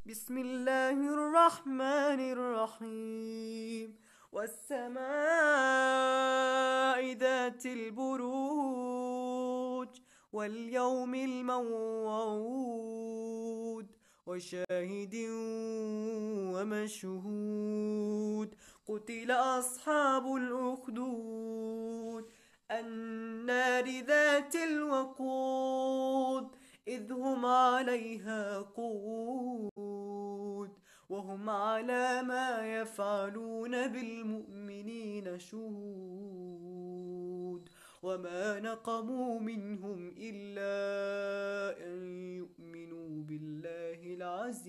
بسم الله الرحمن الرحيم. والسماء ذات البروج واليوم الموعود وشاهد ومشهود. قتل أصحاب الأخدود النار ذات الوقود إذ هم عليها قود وهم على ما يفعلون بالمؤمنين شهود. وما نقموا منهم إلا أن يؤمنوا بالله العزيز